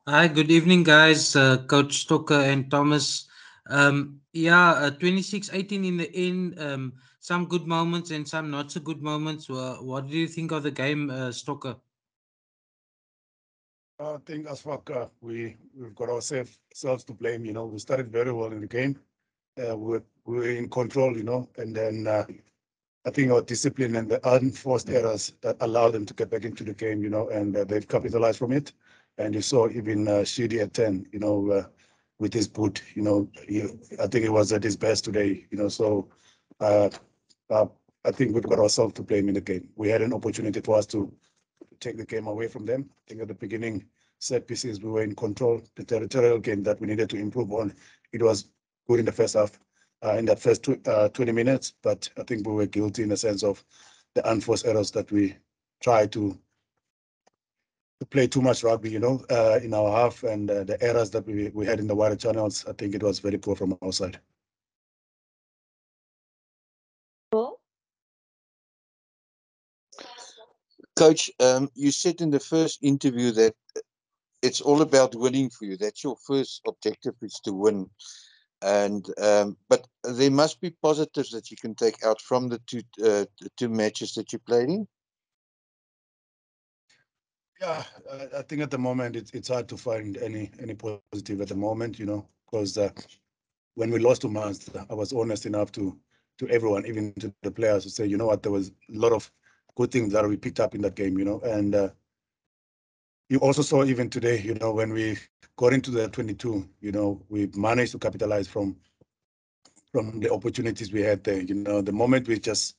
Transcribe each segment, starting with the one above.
Hi, good evening, guys. Coach Stoker and Thomas. 26-18 in the end. Some good moments and some not so good moments. What do you think of the game, Stoker? I think as far we've got ourselves to blame. We started very well in the game. We were in control. And then I think our discipline and the unforced errors that allowed them to get back into the game. And they've capitalized from it. And you saw even Shidi at 10. With his boot. I think it was at his best today. Uh, uh, I think we've got ourselves to blame in the game. We had an opportunity for us to take the game away from them. I think at the beginning, set pieces, we were in control. The territorial game that we needed to improve on, it was good in the first half, in that first 20 minutes. But I think we were guilty in the sense of the unforced errors that we tried to play too much rugby, in our half, and the errors that we had in the wider channels. I think it was very poor from our side. Well, Coach, you said in the first interview that it's all about winning for you. That's your first objective is to win. And but there must be positives that you can take out from the two matches that you played in. Yeah, I think at the moment it's hard to find any positive at the moment, because when we lost to Munster, I was honest enough to everyone, even to the players, to say, you know what, there was a lot of good things that we picked up in that game, and you also saw even today, when we got into the 22, we managed to capitalize from the opportunities we had there. The moment we just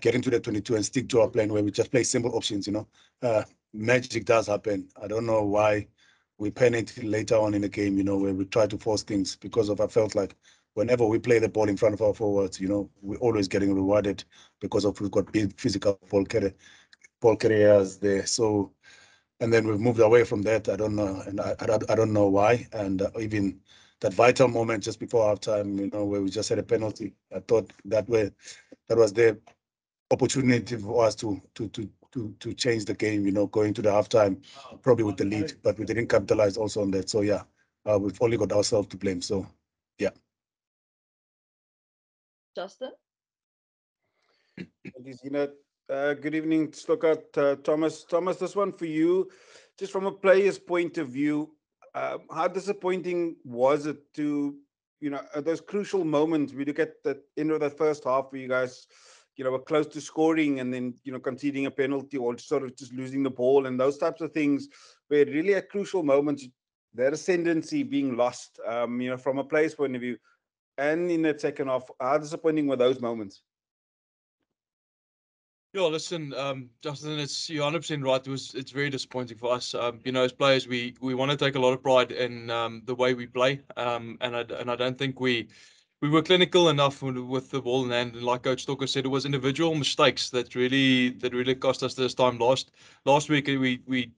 get into the 22 and stick to our plan where we just play simple options, magic does happen. I don't know why we panicked later on in the game, where we try to force things because of I felt like whenever we play the ball in front of our forwards, we're always getting rewarded because of we've got big physical ball carriers there. So and then we've moved away from that. I don't know, and I don't know why. And even that vital moment just before halftime, where we just had a penalty, I thought that was the opportunity for us to change the game. Going to the halftime, probably with the lead, but we didn't capitalize also on that. So yeah, we've only got ourselves to blame. So yeah. Justin? Zina. Good evening, Slokat, Thomas. Thomas, this one for you. Just from a player's point of view, how disappointing was it to, at those crucial moments? We look at the end of the first half where you guys, were close to scoring and then, conceding a penalty or sort of just losing the ball and those types of things, where really at crucial moments, their ascendancy being lost, from a player's point of view. And in that second half, how disappointing were those moments? Yeah, listen, Justin, you're 100% right. It's very disappointing for us. As players, we want to take a lot of pride in the way we play. And I don't think we were clinical enough with the ball in hand. And like Coach Stalker said, it was individual mistakes that really cost us this time. Last week we we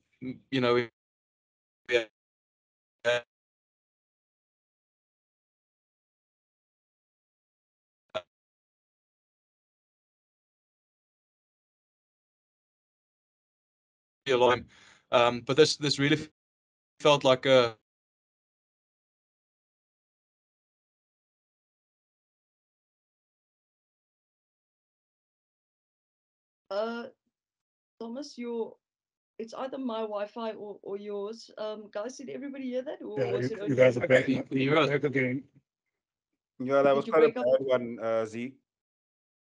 had a lot of time. But this really felt like a Uh, Thomas, it's either my Wi-Fi or yours. Guys, did everybody hear that, or Yeah, was you, it you only guys me? are back again. Yeah, that was Did you quite a break up? bad one, Z.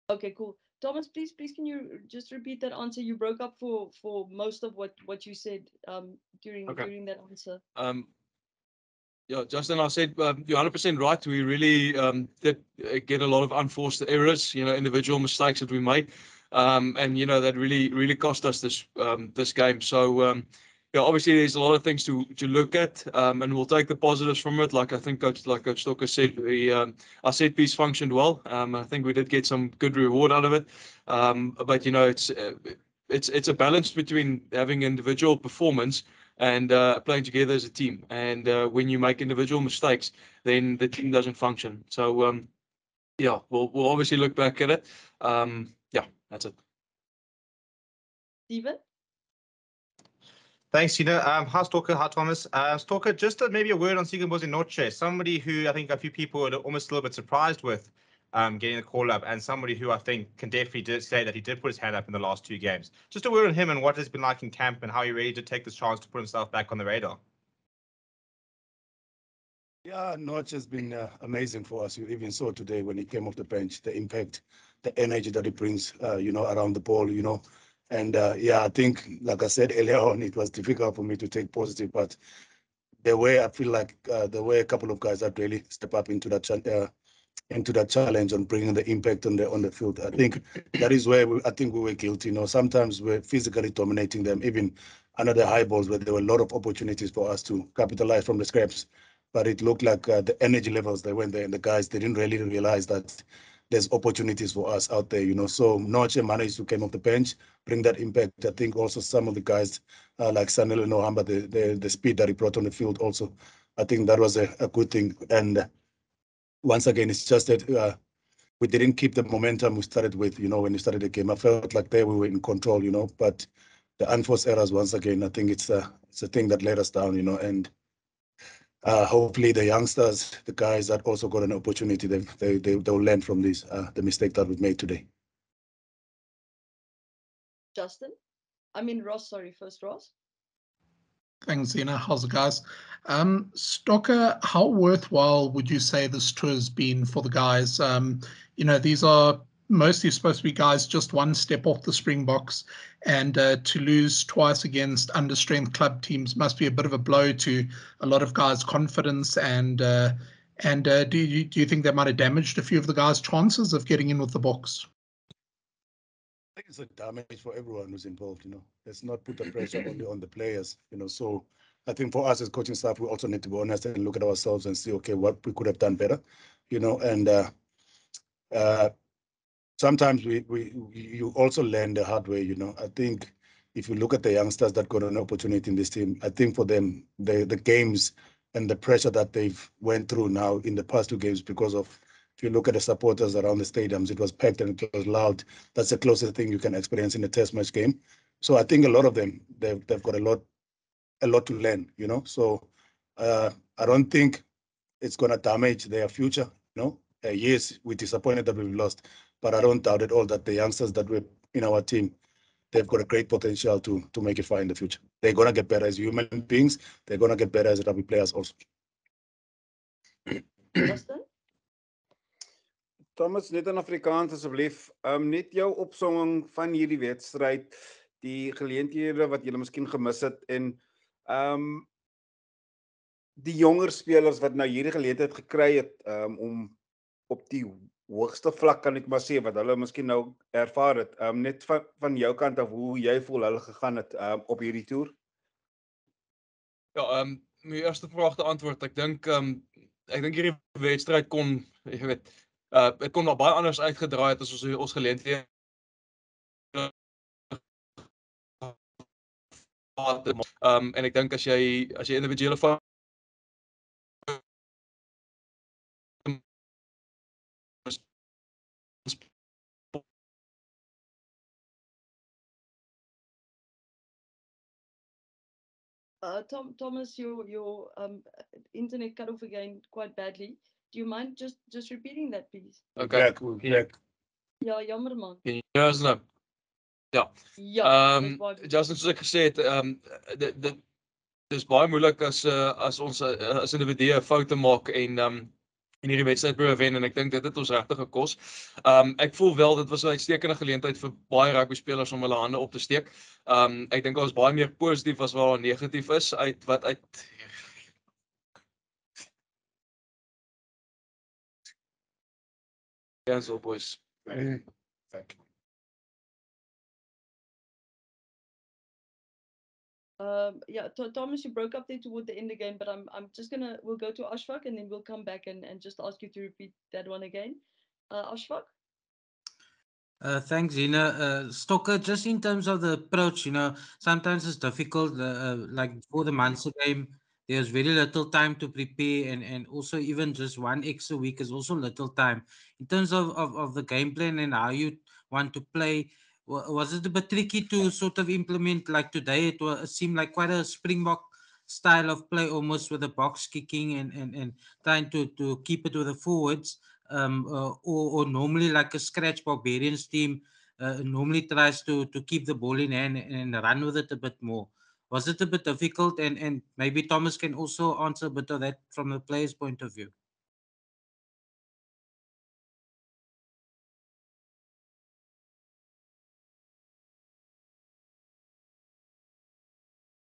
Okay, cool. Thomas, please, can you just repeat that answer? You broke up for most of what you said during okay. during that answer. Um, Yeah, Justin, I said you're 100% right. We really did get a lot of unforced errors, individual mistakes that we made, and that really cost us this game. So yeah, obviously there's a lot of things to look at, and we'll take the positives from it. Like I think Coach Stalker said, our set piece functioned well. I think we did get some good reward out of it, but it's a balance between having individual performance and playing together as a team. And when you make individual mistakes, then the team doesn't function. So yeah, we'll obviously look back at it. Yeah, that's it. Steven? Thanks, Tina. Hi, Stalker. Hi, Thomas. Stalker, just maybe a word on Sigambozi Noche, somebody who I think a few people were almost a little bit surprised with getting the call up, and somebody who I think can definitely say that he did put his hand up in the last 2 games. Just a word on him and what it's been like in camp and how he really did take this chance to put himself back on the radar. Yeah, Notch has been amazing for us. You even saw today when he came off the bench, the impact, the energy that he brings, around the ball, And yeah, I think, like I said earlier on, it was difficult for me to take positive, but the way I feel like the way a couple of guys have really step up into that challenge and bringing the impact on the field. I think that is where I think we were guilty. Sometimes we're physically dominating them, even under the high balls, where there were a lot of opportunities for us to capitalize from the scraps. But it looked like the energy levels they went there, and the guys they didn't really realize that there's opportunities for us out there. So Noche managed to come off the bench, bring that impact. I think also some of the guys like Sanelo Nohamba, the speed that he brought on the field also. I think that was a good thing. And once again, it's just that we didn't keep the momentum we started with, when we started the game. I felt like there we were in control, but the unforced errors, once again, I think it's a thing that let us down, and hopefully the youngsters, the guys that also got an opportunity, they'll learn from this, the mistake that we've made today. Justin? Ross, sorry, first Ross. Thanks, Zena. How's it, guys? Stocker, how worthwhile would you say this tour has been for the guys? These are mostly supposed to be guys just one step off the Springboks, and to lose twice against understrength club teams must be a bit of a blow to a lot of guys' confidence. And do you think that might have damaged a few of the guys' chances of getting in with the Boks? I think it's a damage for everyone who's involved, Let's not put the pressure only on the players, So I think for us as coaching staff, we also need to be honest and look at ourselves and see, okay, what we could have done better, and sometimes you also learn the hard way, I think if you look at the youngsters that got an opportunity in this team, I think for them, the games and the pressure that they've went through now in the past 2 games because of, if you look at the supporters around the stadiums, it was packed and it was loud. That's the closest thing you can experience in a test match game. So I think a lot of them, they've got a lot to learn, So I don't think it's going to damage their future, Yes, we're disappointed that we've lost, but I don't doubt at all that the youngsters that were in our team, they've got a great potential to make it far in the future. They're going to get better as human beings. They're going to get better as rugby players also. Justin? Thomas, net in Afrikaans asseblief. Net jou opsomming van hierdie wedstryd, die geleenthede wat julle miskien gemis het en die jonger spelers wat nou hierdie geleentheid gekry het om op die hoogste vlak, kan ek maar sê, wat hulle miskien nou ervaar het. Net van jou kant af, hoe jy voel hulle gegaan het op hierdie toer? Ja, my eerste vraag te antwoord. Ek dink hierdie wedstryd kon, jy weet, het kon nog baie anders uitgedraai het as ons geleenthede en ek dink as jy individuele Thomas, your internet cut off again quite badly. Do you mind just repeating that, please? Okay. Ja, jammer man. Ja, is nou. Ja. Ja, Justin, soos ek gesê het, dis baie moeilik as ons as individue foute maak en hierdie wedstryd probeer wen, en ek dink dit het ons regtig gekos. Ek voel wel dit was 'n uitstekende geleentheid vir baie rugby spelers om hulle hande op te steek. Ek dink daar was baie meer positief as wat daar negatief is uit cancel, boys. Thank you. Yeah, Thomas, you broke up there toward the end again, but I'm just we'll go to Ashfaq and then we'll come back and just ask you to repeat that one again. Ashfaq? Thanks, Zina. Stocker, just in terms of the approach, sometimes it's difficult. Like before the Munster game, there's very little time to prepare, and also even just one extra week is also little time. In terms of the game plan and how you want to play, Was it a bit tricky to sort of implement like today? It seemed like quite a Springbok style of play, almost with the box kicking and trying to keep it with the forwards. Or normally like a scratch Barbarians team normally tries to keep the ball in hand and run with it a bit more. Was it a bit difficult? And maybe Thomas can also answer a bit of that from the player's point of view.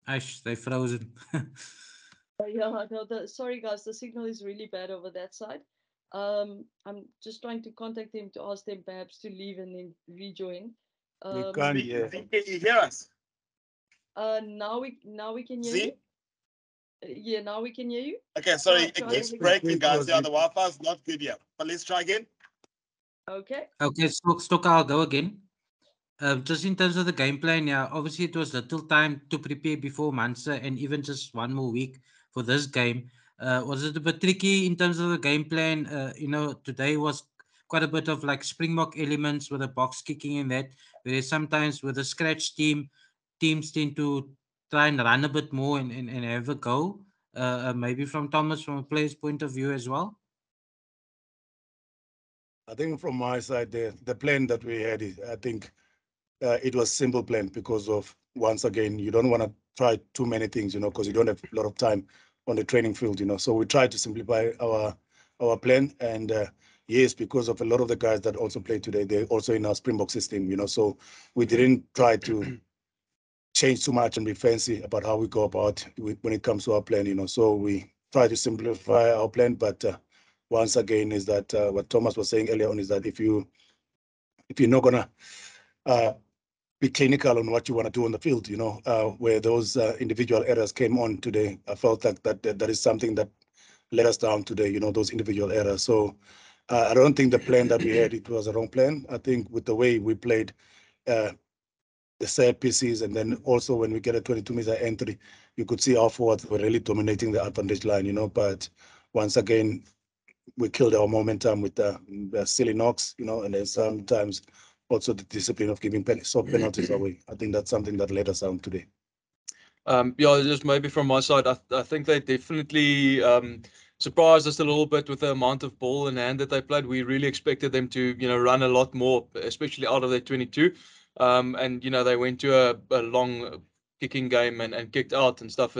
Ash, they frozen. Yeah, no, sorry guys, the signal is really bad over that side. I'm just trying to contact them to ask them perhaps to leave and then rejoin. We can't hear. Can you hear us? Now we can hear See? you. Yeah, now we can hear you. Okay, sorry, it Try keeps that again. breaking, guys. Yeah, the Wi-Fi is not good here. But let's try again. Okay. Okay, Stoker, I'll go again. Just in terms of the game plan, yeah, obviously it was little time to prepare before Mansa and even just one more week for this game. Was it a bit tricky in terms of the game plan? Today was quite a bit of like Springbok elements with the box kicking and that, whereas sometimes with the scratch teams tend to try and run a bit more and have a go. Maybe from Thomas, from a player's point of view as well. I think from my side, the plan that we had, I think it was simple plan because of, once again, you don't want to try too many things, because you don't have a lot of time on the training field, So we tried to simplify our plan, and yes, because of a lot of the guys that also play today, they're also in our Springbok system, So we didn't try to change too much and be fancy about how we go about when it comes to our plan, So we try to simplify our plan, but once again, is that what Thomas was saying earlier on is that if you're not gonna be clinical on what you want to do on the field, where those individual errors came on today, I felt like that is something that let us down today, those individual errors. So I don't think the plan that we had, it was a wrong plan. I think with the way we played the set pieces, and then also when we get a 22-meter entry, you could see our forwards were really dominating the advantage line, but once again, we killed our momentum with the silly knocks, and then sometimes also the discipline of giving soft penalties away. I think that's something that let us down today. Yeah, just maybe from my side, I think they definitely surprised us a little bit with the amount of ball in hand that they played. We really expected them to, run a lot more, especially out of their 22. And they went to a long kicking game and kicked out and stuff.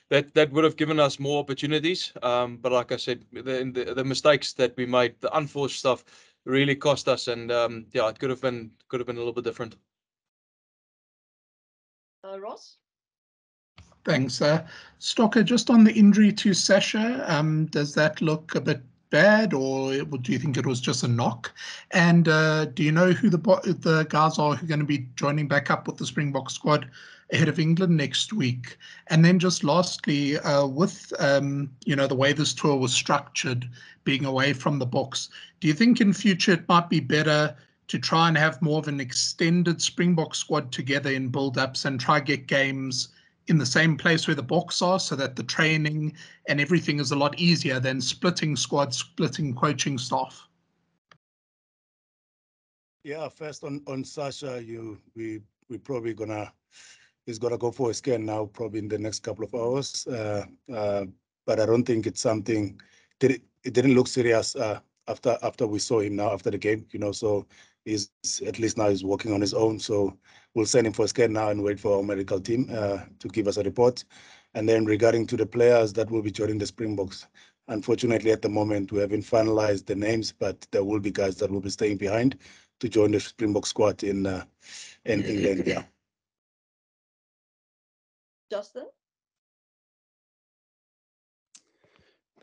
That would have given us more opportunities. But like I said, the mistakes that we made, the unforced stuff, really cost us. And yeah, it could have been a little bit different. Ross? Thanks. Stocker, just on the injury to Sasha, does that look a bit bad, or do you think it was just a knock? And do you know who the guys are who are going to be joining back up with the Springbok squad ahead of England next week? And then just lastly, with the way this tour was structured, being away from the box, do you think in future it might be better to try and have more of an extended Springbok squad together in build-ups and try get games in the same place where the box are, so that the training and everything is a lot easier than splitting squads, splitting coaching staff? Yeah, first on Sasha, we probably he's gonna go for a scan now, probably in the next couple of hours. But I don't think it's something. It didn't look serious after we saw him now after the game, So he's at least now he's working on his own. So we'll send him for a scan now and wait for our medical team to give us a report. And then regarding to the players that will be joining the Springboks, unfortunately at the moment we haven't finalized the names, but there will be guys that will be staying behind to join the Springbok squad in England. Yeah. Justin?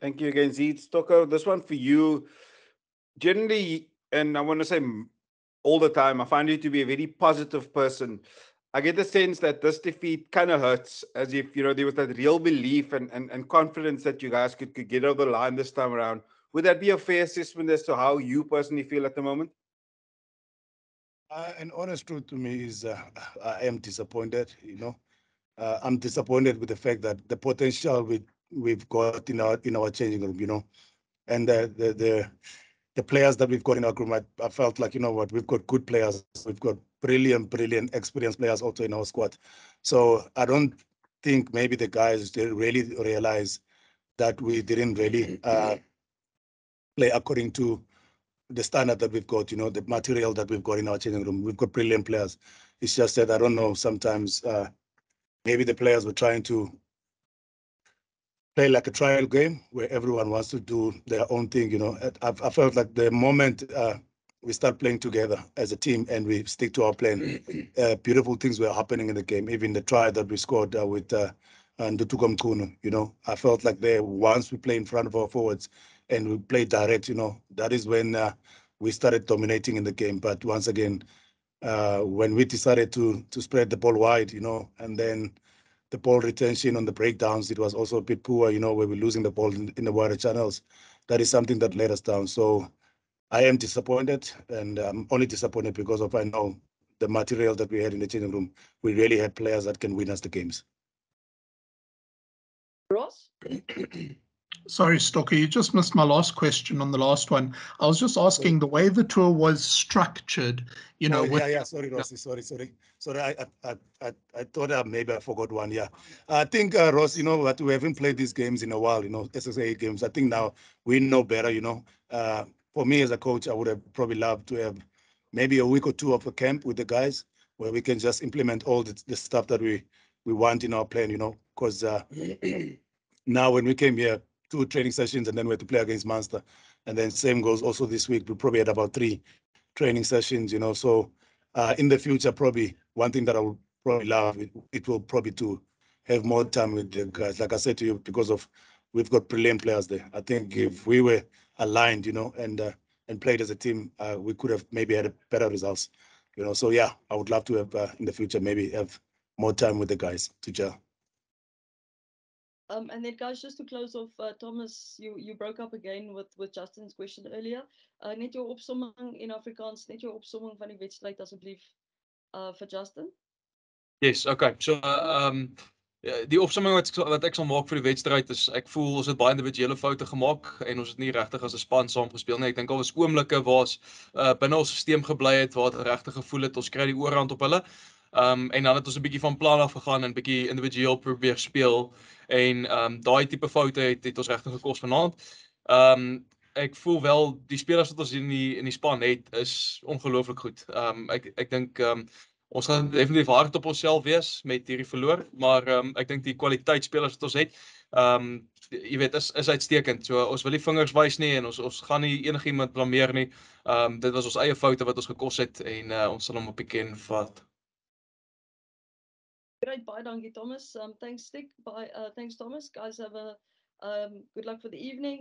Thank you again, Z. Stocker, this one for you. Generally, and I want to say all the time, I find you to be a very positive person. I get the sense that this defeat kind of hurts, as if, there was that real belief and confidence that you guys could get over the line this time around. Would that be a fair assessment as to how you personally feel at the moment? An honest truth to me is I am disappointed, I'm disappointed with the fact that the potential we've got in our changing room, and the players that we've got in our group, I felt like, what, we've got good players, we've got brilliant experienced players also in our squad. So I don't think maybe the guys they really realize that we didn't really play according to the standard that we've got, the material that we've got in our changing room. We've got brilliant players. It's just that I don't know, sometimes maybe the players were trying to play like a trial game where everyone wants to do their own thing. I felt like the moment we start playing together as a team and we stick to our plan, beautiful things were happening in the game. Even the try that we scored with Ndutuko Mkunu, I felt like there, once we play in front of our forwards and we play direct, that is when we started dominating in the game. But once again, when we decided to spread the ball wide, and then the ball retention on the breakdowns, it was also a bit poor, where we're losing the ball in the wider channels. That is something that let us down. So I am disappointed, and I'm only disappointed because I know the material that we had in the changing room. We really had players that can win us the games. Ross? Sorry, Stocker, you just missed my last question on the last one. I was just asking the way the tour was structured, Sorry, Rossi. Sorry. I thought maybe I forgot one. Yeah. I think, Ross, what we haven't played these games in a while, SSA games. I think now we know better, For me as a coach, I would have probably loved to have maybe a week or two of a camp with the guys where we can just implement all the stuff that we want in our plan, because now when we came here, 2 training sessions and then we had to play against Munster. And then same goes also this week. We probably had about 3 training sessions, So in the future, probably one thing that I would probably love, it will probably to have more time with the guys. Like I said to you, because we've got brilliant players there. I think if we were aligned, and played as a team, we could have maybe had better results, So yeah, I would love to have in the future maybe have more time with the guys to gel. And then guys, just to close off, Thomas, you broke up again with Justin's question earlier. Net jou opsomming in Afrikaans, net jou opsomming van die wedstryd asseblief vir Justin. Yes, okay. So die opsomming wat ek sal maak vir die wedstryd is ek voel ons het baie individuele foute gemaak en ons het nie regtig as 'n span saam gespeel nie. Ek dink al was oomblikke waar ons binne ons stelsel gebly het waar dit regtig gevoel het ons kry die oorhand op hulle. En dan het ons 'n bietjie van plan af gegaan en bietjie individueel probeer speel en daai tipe foute het ons regtig gekos vanaand. Ek voel wel die spelers wat ons in die span het is ongelooflik goed. Ek dink ons gaan definitief hard op onsself wees met hierdie verloor, maar ek dink die kwaliteit spelers wat ons het, jy weet is uitstekend. So ons wil nie vingers wys nie en ons gaan nie enigiemand blameer nie. Dit was ons eie foute wat ons gekos het en ons sal hom op die ken vat. Great, baie dankie Thomas. Thanks Stick. Thanks Thomas. Guys, have a good luck for the evening.